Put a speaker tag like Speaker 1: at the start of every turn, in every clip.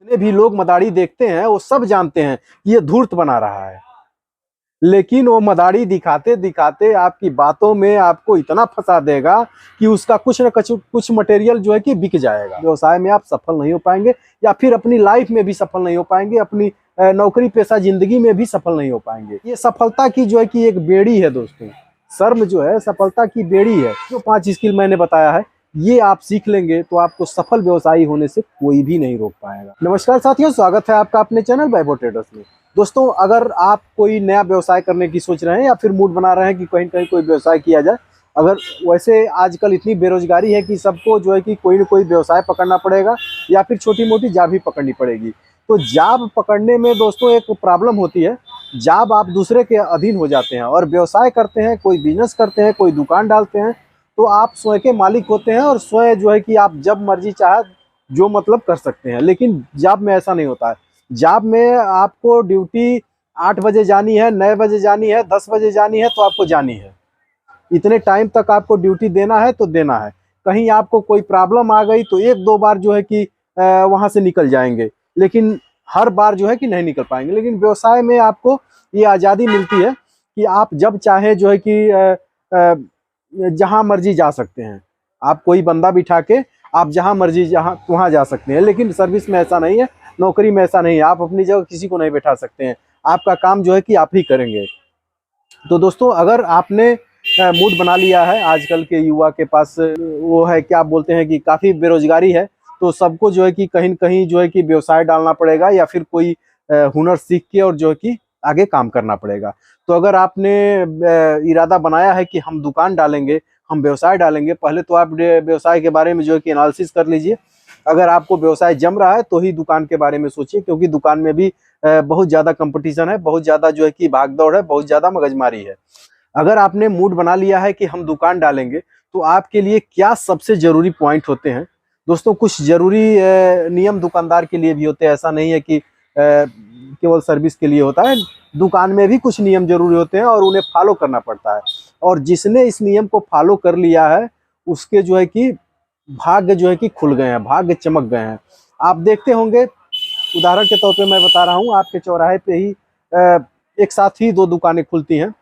Speaker 1: जितने भी लोग मदारी देखते हैं वो सब जानते हैं कि ये धूर्त बना रहा है, लेकिन वो मदारी दिखाते दिखाते आपकी बातों में आपको इतना फंसा देगा कि उसका कुछ न कुछ मटेरियल जो है कि बिक जाएगा। व्यवसाय में आप सफल नहीं हो पाएंगे, या फिर अपनी लाइफ में भी सफल नहीं हो पाएंगे, अपनी नौकरी पेशा जिंदगी में भी सफल नहीं हो पाएंगे। ये सफलता की जो है कि एक बेड़ी है दोस्तों, शर्म जो है सफलता की बेड़ी है। जो 5 स्किल मैंने बताया है, ये आप सीख लेंगे तो आपको सफल व्यवसायी होने से कोई भी नहीं रोक पाएगा। नमस्कार साथियों, स्वागत है आपका अपने चैनल वैभव ट्रेडर्स में। दोस्तों, अगर आप कोई नया व्यवसाय करने की सोच रहे हैं या फिर मूड बना रहे हैं कि कहीं कहीं कोई व्यवसाय किया जाए, अगर वैसे आजकल इतनी बेरोजगारी है कि सबको जो है कि कोई न कोई व्यवसाय पकड़ना पड़ेगा या फिर छोटी मोटी जॉब भी पकड़नी पड़ेगी। तो जॉब पकड़ने में दोस्तों एक प्रॉब्लम होती है, जॉब आप दूसरे के अधीन हो जाते हैं और व्यवसाय करते हैं, कोई बिजनेस करते हैं, कोई दुकान डालते हैं, तो आप स्वयं के मालिक होते हैं और स्वयं जो है कि आप जब मर्जी चाहे जो मतलब कर सकते हैं। लेकिन जॉब में ऐसा नहीं होता है। जॉब में आपको ड्यूटी 8 बजे जानी है, 9 बजे जानी है, 10 बजे जानी है तो आपको जानी है। इतने टाइम तक आपको ड्यूटी देना है तो देना है। कहीं आपको कोई प्रॉब्लम आ गई तो 1-2 बार जो है कि वहाँ से निकल जाएंगे, लेकिन हर बार जो है कि नहीं निकल पाएंगे। लेकिन व्यवसाय में आपको ये आज़ादी मिलती है कि आप जब चाहे जो है कि जहाँ मर्जी जा सकते हैं। आप कोई बंदा बिठा के आप जहाँ मर्जी जहाँ वहाँ जा सकते हैं। लेकिन सर्विस में ऐसा नहीं है, नौकरी में ऐसा नहीं है। आप अपनी जगह किसी को नहीं बैठा सकते हैं, आपका काम जो है कि आप ही करेंगे। तो दोस्तों, अगर आपने मूड बना लिया है, आजकल के युवा के पास वो है क्या बोलते हैं कि काफ़ी बेरोजगारी है, तो सबको जो है कि कहीं न कहीं जो है कि व्यवसाय डालना पड़ेगा या फिर कोई हुनर सीख के और जो है कि आगे काम करना पड़ेगा। तो अगर आपने इरादा बनाया है कि हम दुकान डालेंगे, हम व्यवसाय डालेंगे, पहले तो आप व्यवसाय के बारे में जो है कि एनालिसिस कर लीजिए। अगर आपको व्यवसाय जम रहा है तो ही दुकान के बारे में सोचिए, क्योंकि दुकान में भी बहुत ज़्यादा कंपटीशन है, बहुत ज़्यादा जो है कि भाग-दौड़ है, बहुत ज़्यादा मगजमारी है। अगर आपने मूड बना लिया है कि हम दुकान डालेंगे, तो आपके लिए क्या सबसे ज़रूरी पॉइंट होते हैं? दोस्तों, कुछ ज़रूरी नियम दुकानदार के लिए भी होते हैं। ऐसा नहीं है कि केवल सर्विस के लिए होता है। दुकान में भी कुछ नियम ज़रूरी होते हैं और उन्हें फॉलो करना पड़ता है। और जिसने इस नियम को फॉलो कर लिया है, उसके जो है कि भाग्य जो है कि खुल गए हैं, भाग्य चमक गए हैं। आप देखते होंगे, उदाहरण के तौर पे मैं बता रहा हूँ, आपके चौराहे पे ही एक साथ ही 2 दुकानें खुलती हैं,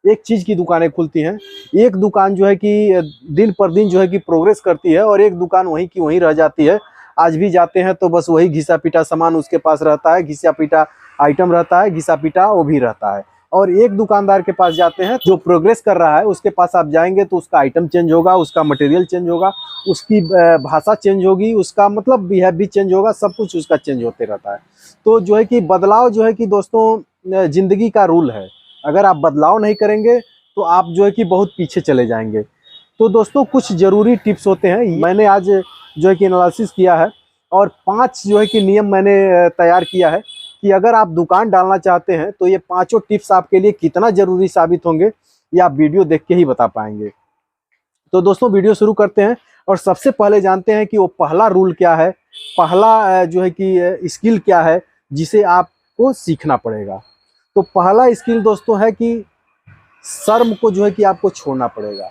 Speaker 1: एक चीज़ की दुकानें खुलती हैं। एक दुकान जो है कि दिन पर दिन जो है कि प्रोग्रेस करती है और एक दुकान वहीं की वहीं रह जाती है। आज भी जाते हैं तो बस वही घिसा-पिटा सामान उसके पास रहता है, घिसा-पिटा आइटम रहता है, घिसा-पिटा वो भी रहता है। और एक दुकानदार के पास जाते हैं जो प्रोग्रेस कर रहा है, उसके पास आप जाएँगे तो उसका आइटम चेंज होगा, उसका मटेरियल चेंज होगा, उसकी भाषा चेंज होगी, उसका मतलब बिहेव भी चेंज होगा, सब कुछ उसका चेंज होते रहता है। तो जो है कि बदलाव जो है कि दोस्तों ज़िंदगी का रूल है। अगर आप बदलाव नहीं करेंगे तो आप जो है कि बहुत पीछे चले जाएंगे। तो दोस्तों, कुछ ज़रूरी टिप्स होते हैं, मैंने आज जो है कि एनालिसिस किया है और 5 जो है कि नियम मैंने तैयार किया है कि अगर आप दुकान डालना चाहते हैं तो ये पाँचों टिप्स आपके लिए कितना ज़रूरी साबित होंगे, ये आप वीडियो देख के ही बता पाएंगे। तो दोस्तों, वीडियो शुरू करते हैं और सबसे पहले जानते हैं कि वो पहला रूल क्या है, पहला जो है कि स्किल क्या है जिसे आपको सीखना पड़ेगा। तो पहला स्किल दोस्तों है कि शर्म को जो है कि आपको छोड़ना पड़ेगा।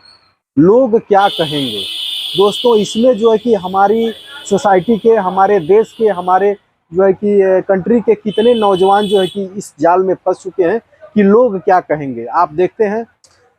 Speaker 1: लोग क्या कहेंगे? दोस्तों, इसमें जो है कि हमारी सोसाइटी के, हमारे देश के, हमारे जो है कि कंट्री के कितने नौजवान जो है कि इस जाल में फंस चुके हैं कि लोग क्या कहेंगे। आप देखते हैं,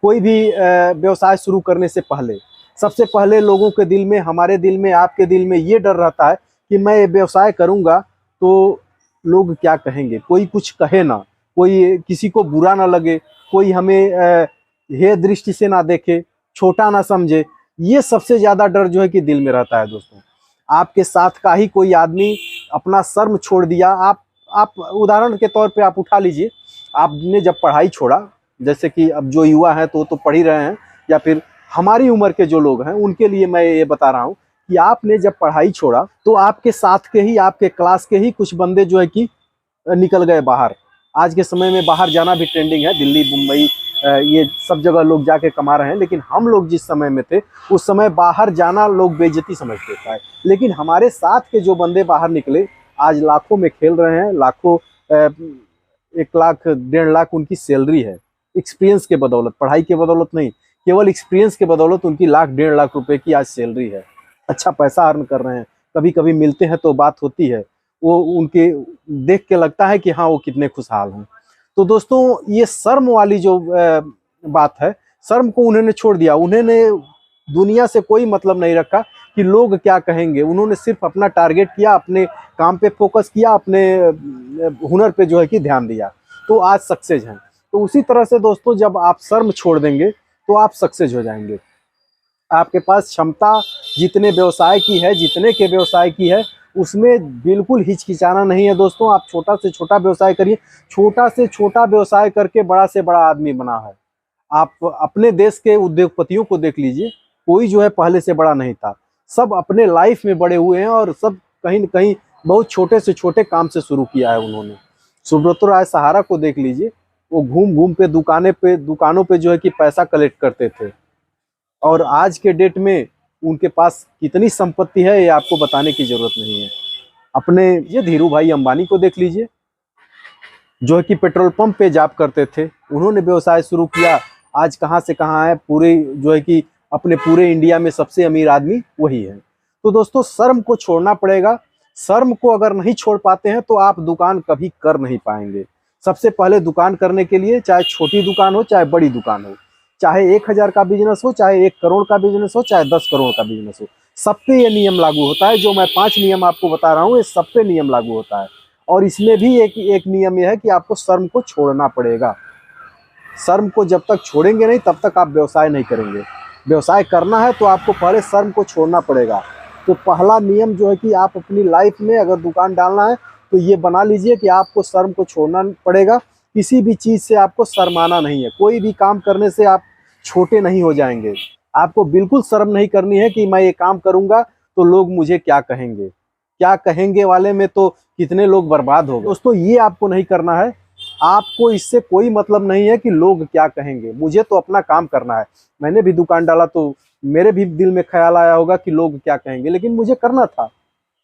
Speaker 1: कोई भी व्यवसाय शुरू करने से पहले सबसे पहले लोगों के दिल में, हमारे दिल में, आपके दिल में ये डर रहता है कि मैं ये व्यवसाय करूँगा तो लोग क्या कहेंगे, कोई कुछ कहे ना, कोई किसी को बुरा ना लगे, कोई हमें हेय दृष्टि से ना देखे, छोटा ना समझे। ये सबसे ज़्यादा डर जो है कि दिल में रहता है दोस्तों। आपके साथ का ही कोई आदमी अपना शर्म छोड़ दिया, आप उदाहरण के तौर पे आप उठा लीजिए, आपने जब पढ़ाई छोड़ा, जैसे कि अब जो युवा हैं तो पढ़ ही रहे हैं, या फिर हमारी उम्र के जो लोग हैं उनके लिए मैं ये बता रहा हूँ कि आपने जब पढ़ाई छोड़ा तो आपके साथ के ही, आपके क्लास के ही कुछ बंदे जो है कि निकल गए बाहर। आज के समय में बाहर जाना भी ट्रेंडिंग है, दिल्ली, मुंबई, ये सब जगह लोग जाके कमा रहे हैं। लेकिन हम लोग जिस समय में थे, उस समय बाहर जाना लोग बेइज्जती समझते थे। लेकिन हमारे साथ के जो बंदे बाहर निकले, आज लाखों में खेल रहे हैं, लाखों 1 लाख 1.5 लाख उनकी सैलरी है, एक्सपीरियंस के बदौलत, पढ़ाई के बदौलत नहीं, केवल एक्सपीरियंस के बदौलत उनकी 1 लाख 1.5 लाख रुपए की आज सैलरी है। अच्छा पैसा अर्न कर रहे हैं, कभी कभी मिलते हैं तो बात होती है, वो उनके देख के लगता है कि हाँ वो कितने खुशहाल हैं। तो दोस्तों ये शर्म वाली जो बात है, शर्म को उन्होंने छोड़ दिया। उन्होंने दुनिया से कोई मतलब नहीं रखा कि लोग क्या कहेंगे। उन्होंने सिर्फ अपना टारगेट किया, अपने काम पे फोकस किया, अपने हुनर पे जो है कि ध्यान दिया, तो आज सक्सेस हैं। तो उसी तरह से दोस्तों जब आप शर्म छोड़ देंगे तो आप सक्सेस हो जाएंगे। आपके पास क्षमता जितने व्यवसाय की है, जितने के व्यवसाय की है, उसमें बिल्कुल हिचकिचाना नहीं है दोस्तों। आप छोटा से छोटा व्यवसाय करिए। छोटा से छोटा व्यवसाय करके बड़ा से बड़ा आदमी बना है। आप अपने देश के उद्योगपतियों को देख लीजिए, कोई जो है पहले से बड़ा नहीं था। सब अपने लाइफ में बड़े हुए हैं और सब कहीं न कहीं बहुत छोटे से छोटे काम से शुरू किया है उन्होंने। सुब्रतो राय सहारा को देख लीजिए, वो घूम घूम पे दुकानों पे जो है कि पैसा कलेक्ट करते थे, और आज के डेट में उनके पास कितनी संपत्ति है ये आपको बताने की जरूरत नहीं है। अपने ये धीरू भाई अंबानी को देख लीजिए, जो है कि पेट्रोल पंप पे जॉब करते थे, उन्होंने व्यवसाय शुरू किया, आज कहाँ से कहाँ है, पूरे जो है कि अपने पूरे इंडिया में सबसे अमीर आदमी वही है। तो दोस्तों शर्म को छोड़ना पड़ेगा। शर्म को अगर नहीं छोड़ पाते हैं तो आप दुकान कभी कर नहीं पाएंगे। सबसे पहले दुकान करने के लिए, चाहे छोटी दुकान हो चाहे बड़ी दुकान हो, चाहे 1,000 का बिजनेस हो, चाहे 1 करोड़ का बिजनेस हो, चाहे 10 करोड़ का बिजनेस हो, सब पे ये नियम लागू होता है। जो मैं 5 नियम आपको बता रहा हूँ, ये सब पे नियम लागू होता है। और इसमें भी एक नियम यह है कि आपको शर्म को छोड़ना पड़ेगा। शर्म को जब तक छोड़ेंगे नहीं तब तक आप व्यवसाय नहीं करेंगे। व्यवसाय करना है तो आपको पहले शर्म को छोड़ना पड़ेगा। तो पहला नियम जो है कि आप अपनी लाइफ में अगर दुकान डालना है तो ये बना लीजिए कि आपको शर्म को छोड़ना पड़ेगा। किसी भी चीज़ से आपको शर्माना नहीं है। कोई भी काम करने से आप छोटे नहीं हो जाएंगे। आपको बिल्कुल शर्म नहीं करनी है कि मैं ये काम करूंगा तो लोग मुझे क्या कहेंगे। क्या कहेंगे वाले में तो कितने लोग बर्बाद हो गए। दोस्तों ये आपको नहीं करना है। आपको इससे कोई मतलब नहीं है कि लोग क्या कहेंगे। मुझे तो अपना काम करना है। मैंने भी दुकान डाला तो मेरे भी दिल में ख्याल आया होगा कि लोग क्या कहेंगे, लेकिन मुझे करना था।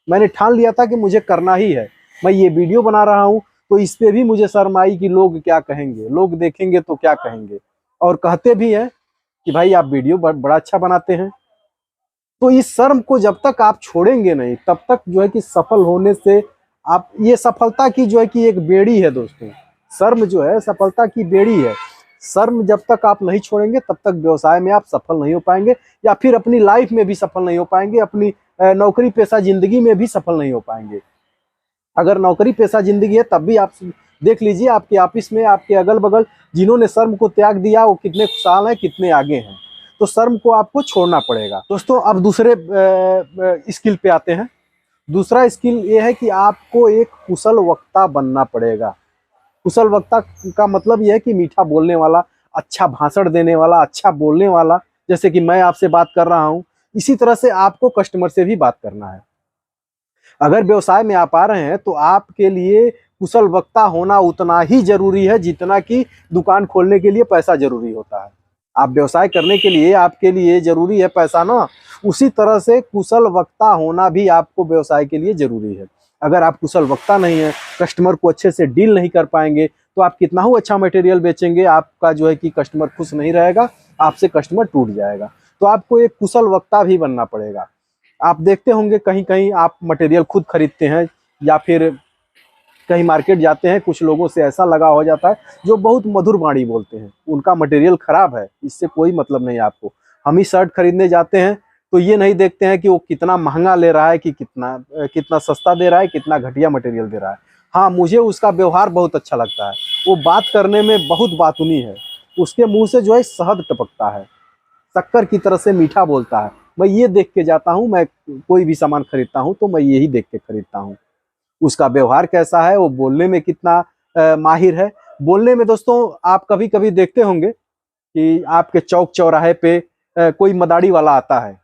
Speaker 1: मैंने ठान लिया था कि मुझे करना ही है। मैं ये वीडियो बना रहा हूँ तो इस पे भी मुझे शर्म आई कि लोग क्या कहेंगे, लोग देखेंगे तो क्या कहेंगे। और कहते भी हैं कि भाई आप वीडियो बड़ा अच्छा बनाते हैं। तो इस शर्म को जब तक आप छोड़ेंगे नहीं तब तक जो है कि सफल होने से आप, ये सफलता की जो है कि एक बेड़ी है दोस्तों। शर्म जो है सफलता की बेड़ी है। शर्म जब तक आप नहीं छोड़ेंगे तब तक व्यवसाय में आप सफल नहीं हो पाएंगे, या फिर अपनी लाइफ में भी सफल नहीं हो पाएंगे, अपनी नौकरी पेशा जिंदगी में भी सफल नहीं हो पाएंगे। अगर नौकरी पेशा जिंदगी है तब भी आप देख लीजिए, आपके ऑफिस में, आपके अगल बगल जिन्होंने शर्म को त्याग दिया वो कितने खुशहाल हैं, कितने आगे हैं। तो शर्म को आपको छोड़ना पड़ेगा। दोस्तों अब दूसरे स्किल पे आते हैं। दूसरा स्किल ये है कि आपको एक कुशल वक्ता बनना पड़ेगा। कुशल वक्ता का मतलब यह है कि मीठा बोलने वाला, अच्छा भाषण देने वाला, अच्छा बोलने वाला। जैसे कि मैं आपसे बात कर रहा हूँ, इसी तरह से आपको कस्टमर से भी बात करना है। अगर व्यवसाय में आप आ रहे हैं तो आपके लिए कुशल वक्ता होना उतना ही जरूरी है जितना कि दुकान खोलने के लिए पैसा जरूरी होता है। आप व्यवसाय करने के लिए आपके लिए जरूरी है पैसा ना, उसी तरह से कुशल वक्ता होना भी आपको व्यवसाय के लिए जरूरी है। अगर आप कुशल वक्ता नहीं है, कस्टमर को अच्छे से डील नहीं कर पाएंगे, तो आप कितना ही अच्छा मटेरियल बेचेंगे, आपका जो है कि कस्टमर खुश नहीं रहेगा, आपसे कस्टमर टूट जाएगा। तो आपको एक कुशल वक्ता भी बनना पड़ेगा। आप देखते होंगे कहीं कहीं आप मटेरियल खुद खरीदते हैं या फिर कहीं मार्केट जाते हैं, कुछ लोगों से ऐसा लगा हो जाता है जो बहुत मधुर वाणी बोलते हैं। उनका मटेरियल खराब है, इससे कोई मतलब नहीं है आपको। हम ही शर्ट खरीदने जाते हैं तो ये नहीं देखते हैं कि वो कितना महंगा ले रहा है, कि कितना सस्ता दे रहा है, कितना घटिया मटेरियल दे रहा है। हाँ, मुझे उसका व्यवहार बहुत अच्छा लगता है। वो बात करने में बहुत बातूनी है, उसके मुंह से जो है शहद टपकता है, शक्कर की तरह से मीठा बोलता है। मैं ये देख के जाता हूँ, मैं कोई भी सामान खरीदता हूँ तो मैं यही देख के खरीदता हूँ, उसका व्यवहार कैसा है, वो बोलने में कितना माहिर है। बोलने में दोस्तों आप कभी कभी देखते होंगे कि आपके चौक चौराहे पे कोई मदारी वाला आता है।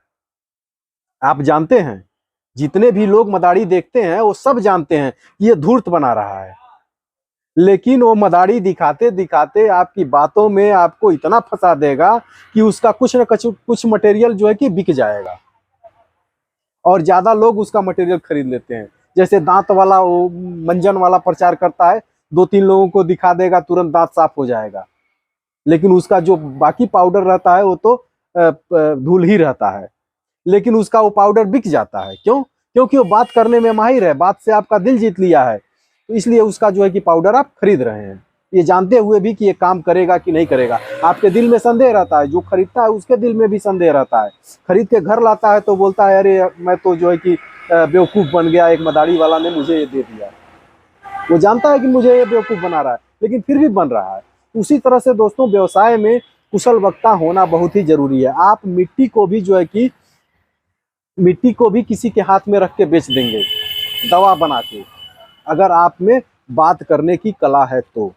Speaker 1: आप जानते हैं, जितने भी लोग मदारी देखते हैं वो सब जानते हैं कि ये धूर्त बना रहा है, लेकिन वो मदारी दिखाते दिखाते आपकी बातों में आपको इतना फंसा देगा कि उसका कुछ न कुछ मटेरियल जो है कि बिक जाएगा, और ज्यादा लोग उसका मटेरियल खरीद लेते हैं। जैसे दांत वाला, वो मंजन वाला प्रचार करता है, 2-3 लोगों को दिखा देगा, तुरंत दांत साफ हो जाएगा, लेकिन उसका जो बाकी पाउडर रहता है वो तो धूल ही रहता है, लेकिन उसका वो पाउडर बिक जाता है। क्यों? क्योंकि वो बात करने में माहिर है, बात से आपका दिल जीत लिया है, तो इसलिए उसका जो है कि पाउडर आप खरीद रहे हैं, ये जानते हुए भी कि ये काम करेगा कि नहीं करेगा। आपके दिल में संदेह रहता है, जो खरीदता है उसके दिल में भी संदेह रहता है। खरीद के घर लाता है तो बोलता है अरे मैं तो जो है कि बेवकूफ़ बन गया, एक मदारी वाला ने मुझे ये दे दिया। वो जानता है कि मुझे ये बेवकूफ़ बना रहा है, लेकिन फिर भी बन रहा है। उसी तरह से दोस्तों व्यवसाय में कुशल वक्ता होना बहुत ही जरूरी है। आप मिट्टी को भी जो है कि मिट्टी को भी किसी के हाथ में रख के बेच देंगे दवा बना के, अगर आप में बात करने की कला है तो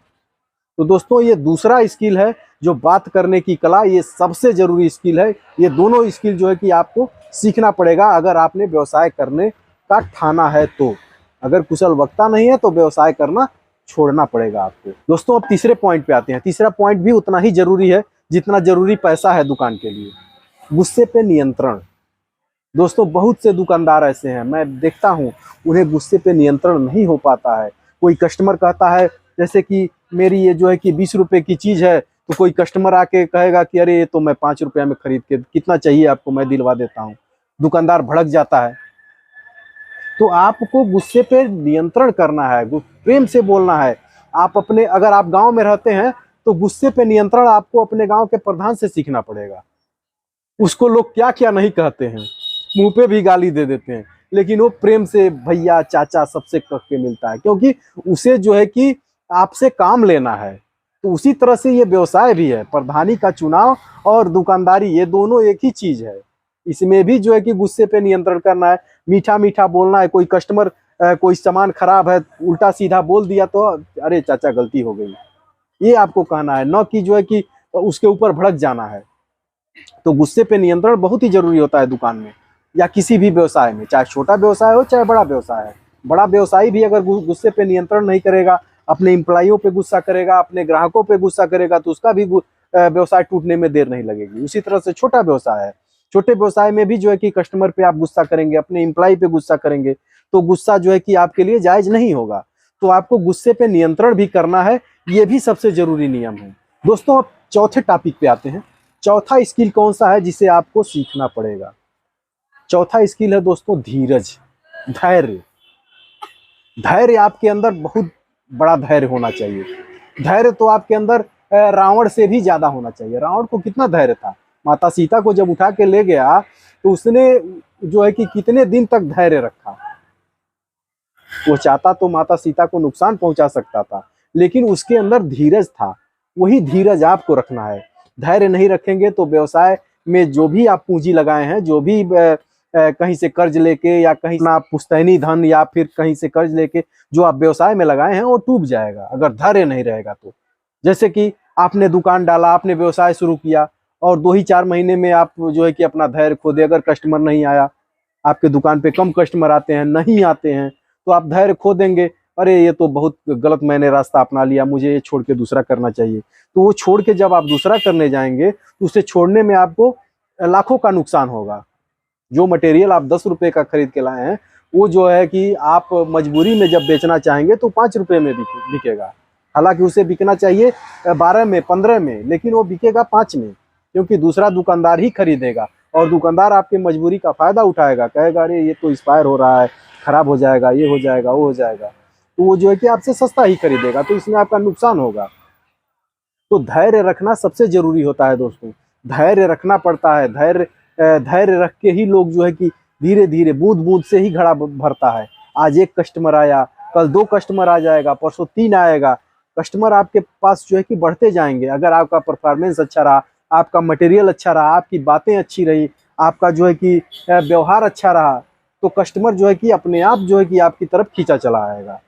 Speaker 1: दोस्तों ये दूसरा स्किल है जो बात करने की कला, ये सबसे ज़रूरी स्किल है। ये दोनों स्किल जो है कि आपको सीखना पड़ेगा अगर आपने व्यवसाय करने का ठाना है तो। अगर कुशल वक्ता नहीं है तो व्यवसाय करना छोड़ना पड़ेगा आपको। दोस्तों अब तीसरे पॉइंट पे आते हैं। तीसरा पॉइंट भी उतना ही ज़रूरी है जितना ज़रूरी पैसा है दुकान के लिए, गुस्से पे नियंत्रण। दोस्तों बहुत से दुकानदार ऐसे हैं, मैं देखता हूँ उन्हें गुस्से पे नियंत्रण नहीं हो पाता है। कोई कस्टमर कहता है, जैसे कि मेरी ये जो है कि 20 रुपए की चीज़ है, तो कोई कस्टमर आके कहेगा कि अरे ये तो मैं 5 रुपया में खरीद के, कितना चाहिए आपको, मैं दिलवा देता हूँ। दुकानदार भड़क जाता है। तो आपको गुस्से पे नियंत्रण करना है, प्रेम से बोलना है। आप अपने, अगर आप गांव में रहते हैं तो गुस्से पे नियंत्रण आपको अपने गांव के प्रधान से सीखना पड़ेगा। उसको लोग क्या क्या नहीं कहते हैं, मुंह पे भी गाली दे देते हैं, लेकिन वो प्रेम से भैया चाचा सबसे कह के मिलता है, क्योंकि उसे जो है कि आपसे काम लेना है। तो उसी तरह से ये व्यवसाय भी है, प्रधानी का चुनाव और दुकानदारी ये दोनों एक ही चीज है। इसमें भी जो है कि गुस्से पे नियंत्रण करना है, मीठा मीठा बोलना है। कोई कस्टमर कोई सामान खराब है, उल्टा सीधा बोल दिया तो अरे चाचा गलती हो गई, ये आपको कहना है, न कि जो है कि उसके ऊपर भड़क जाना है। तो गुस्से पे नियंत्रण बहुत ही जरूरी होता है दुकान में या किसी भी व्यवसाय में, चाहे छोटा व्यवसाय हो चाहे बड़ा व्यवसाय है। बड़ा व्यवसायी भी अगर गुस्से पे नियंत्रण नहीं करेगा, अपने एम्प्लॉइयों पे गुस्सा करेगा, अपने ग्राहकों पे गुस्सा करेगा, तो उसका भी व्यवसाय टूटने में देर नहीं लगेगी। उसी तरह से छोटा व्यवसाय है, छोटे व्यवसाय में भी जो है कि कस्टमर पे आप गुस्सा करेंगे, अपने एम्प्लॉय पे गुस्सा करेंगे, तो गुस्सा जो है कि आपके लिए जायज नहीं होगा। तो आपको गुस्से पे नियंत्रण भी करना है, ये भी सबसे जरूरी नियम है। दोस्तों अब चौथे टॉपिक पे आते हैं। चौथा स्किल कौन सा है जिसे आपको सीखना पड़ेगा? चौथा स्किल है दोस्तों धीरज, धैर्य। धैर्य आपके अंदर बहुत बड़ा धैर्य होना चाहिए। धैर्य तो आपके अंदर रावण से भी ज्यादा होना चाहिए। रावण को कितना धैर्य था, माता सीता को जब उठा के ले गया तो उसने जो है कि कितने दिन तक धैर्य रखा। वो चाहता तो माता सीता को नुकसान पहुंचा सकता था, लेकिन उसके अंदर धीरज था। वही धीरज आपको रखना है। धैर्य नहीं रखेंगे तो व्यवसाय में जो भी आप पूंजी लगाए हैं, जो भी कहीं से कर्ज लेके या कहीं ना पुश्तैनी धन या फिर कहीं से कर्ज लेके जो आप व्यवसाय में लगाए हैं, वो टूट जाएगा अगर धैर्य नहीं रहेगा तो। जैसे कि आपने दुकान डाला, आपने व्यवसाय शुरू किया और 2 ही 4 महीने में आप जो है कि अपना धैर्य खो दे, अगर कस्टमर नहीं आया, आपके दुकान पे कम कस्टमर आते हैं, नहीं आते हैं, तो आप धैर्य खो देंगे। अरे ये तो बहुत गलत मैंने रास्ता अपना लिया, मुझे ये छोड़ के दूसरा करना चाहिए। तो वो छोड़ के जब आप दूसरा करने जाएंगे तो उसे छोड़ने में आपको लाखों का नुकसान होगा। जो मटेरियल आप 10 रुपए का खरीद के लाए हैं, वो जो है कि आप मजबूरी में जब बेचना चाहेंगे तो 5 रुपए में बिकेगा। हालांकि उसे बिकना चाहिए 12 में, 15 में, लेकिन वो बिकेगा 5 में, क्योंकि दूसरा दुकानदार ही खरीदेगा और दुकानदार आपकी मजबूरी का फायदा उठाएगा, कहेगा अरे ये तो एक्सपायर हो रहा है, खराब हो जाएगा, ये हो जाएगा, वो हो जाएगा, तो वो जो है कि आपसे सस्ता ही खरीदेगा, तो इसमें आपका नुकसान होगा। तो धैर्य रखना सबसे जरूरी होता है दोस्तों, धैर्य रखना पड़ता है। धैर्य रख के ही लोग जो है कि धीरे धीरे बूंद बूंद से ही घड़ा भरता है। आज 1 कस्टमर आया, कल 2 कस्टमर आ जाएगा, परसों 3 आएगा। कस्टमर आपके पास जो है कि बढ़ते जाएंगे। अगर आपका परफॉर्मेंस अच्छा रहा, आपका मटेरियल अच्छा रहा, आपकी बातें अच्छी रही, आपका जो है कि व्यवहार अच्छा रहा, तो कस्टमर जो है कि अपने आप जो है कि आपकी तरफ खींचा चला आएगा।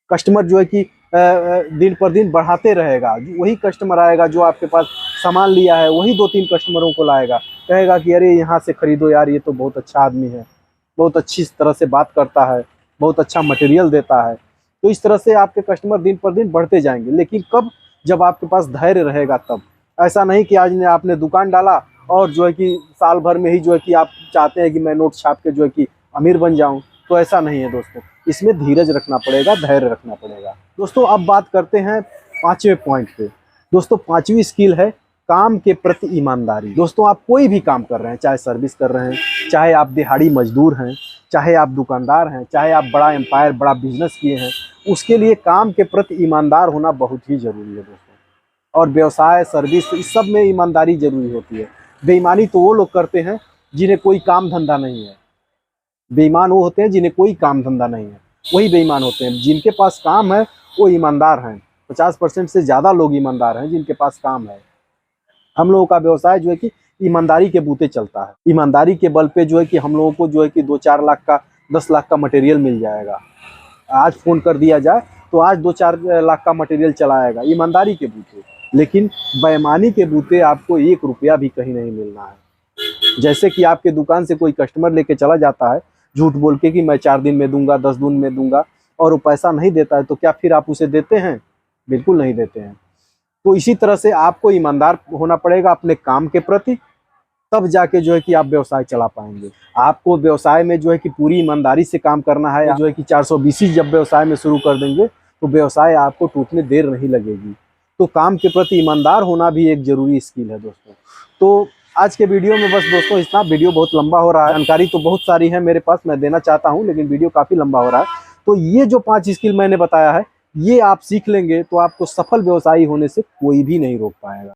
Speaker 1: कस्टमर जो है कि दिन पर दिन बढ़ाते रहेगा। वही कस्टमर आएगा जो आपके पास सामान लिया है, वही 2-3 कस्टमरों को लाएगा, कहेगा कि अरे यहाँ से खरीदो यार, ये तो बहुत अच्छा आदमी है, बहुत अच्छी तरह से बात करता है, बहुत अच्छा मटेरियल देता है। तो इस तरह से आपके कस्टमर दिन पर दिन बढ़ते जाएंगे। लेकिन कब? जब आपके पास धैर्य रहेगा तब। ऐसा नहीं कि आज आपने दुकान डाला और जो है कि साल भर में ही जो है कि आप चाहते हैं कि मैं नोट छाप के जो है कि अमीर बन जाऊं, तो ऐसा नहीं है दोस्तों। इसमें धीरज रखना पड़ेगा, धैर्य रखना पड़ेगा। दोस्तों अब बात करते हैं 5वें पॉइंट पे। दोस्तों 5वीं स्किल है काम के प्रति ईमानदारी। दोस्तों आप कोई भी काम कर रहे हैं, चाहे सर्विस कर रहे हैं, चाहे आप दिहाड़ी मजदूर हैं, चाहे आप दुकानदार हैं, चाहे आप बड़ा एम्पायर, बड़ा बिजनेस किए हैं, उसके लिए काम के प्रति ईमानदार होना बहुत ही ज़रूरी है दोस्तों। और व्यवसाय, सर्विस, इस सब में ईमानदारी ज़रूरी होती है। बेईमानी तो वो लोग करते हैं जिन्हें कोई काम धंधा नहीं है। बेईमान वो होते हैं जिन्हें कोई काम धंधा नहीं है, वही बेईमान होते हैं। जिनके पास काम है वो ईमानदार हैं। 50% से ज़्यादा लोग ईमानदार हैं जिनके पास काम है। हम लोगों का व्यवसाय जो है कि ईमानदारी के बूते चलता है। ईमानदारी के बल पे जो है कि हम लोगों को जो है कि 2-4 लाख का, 10 लाख का मटेरियल मिल जाएगा। आज फ़ोन कर दिया जाए तो आज 2-4 लाख का मटेरियल चला आएगा, ईमानदारी के बूते। लेकिन बेईमानी के बूते आपको 1 रुपया भी कहीं नहीं मिलना है। जैसे कि आपके दुकान से कोई कस्टमर लेके चला जाता है झूठ बोल के कि मैं 4 दिन में दूंगा, 10 दिन में दूंगा, और वो पैसा नहीं देता है, तो क्या फिर आप उसे देते हैं? बिल्कुल नहीं देते हैं। तो इसी तरह से आपको ईमानदार होना पड़ेगा अपने काम के प्रति, तब जाके जो है कि आप व्यवसाय चला पाएंगे। आपको व्यवसाय में जो है कि पूरी ईमानदारी से काम करना है। जो है कि 420 जब व्यवसाय में शुरू कर देंगे तो व्यवसाय आपको टूटने देर नहीं लगेगी। तो काम के प्रति ईमानदार होना भी एक ज़रूरी स्किल है दोस्तों। तो आज के वीडियो में बस दोस्तों इतना। वीडियो बहुत लंबा हो रहा है, जानकारी तो बहुत सारी है मेरे पास, मैं देना चाहता हूँ, लेकिन वीडियो काफ़ी लंबा हो रहा है। तो ये जो 5 स्किल मैंने बताया है, ये आप सीख लेंगे तो आपको सफल व्यवसायी होने से कोई भी नहीं रोक पाएगा।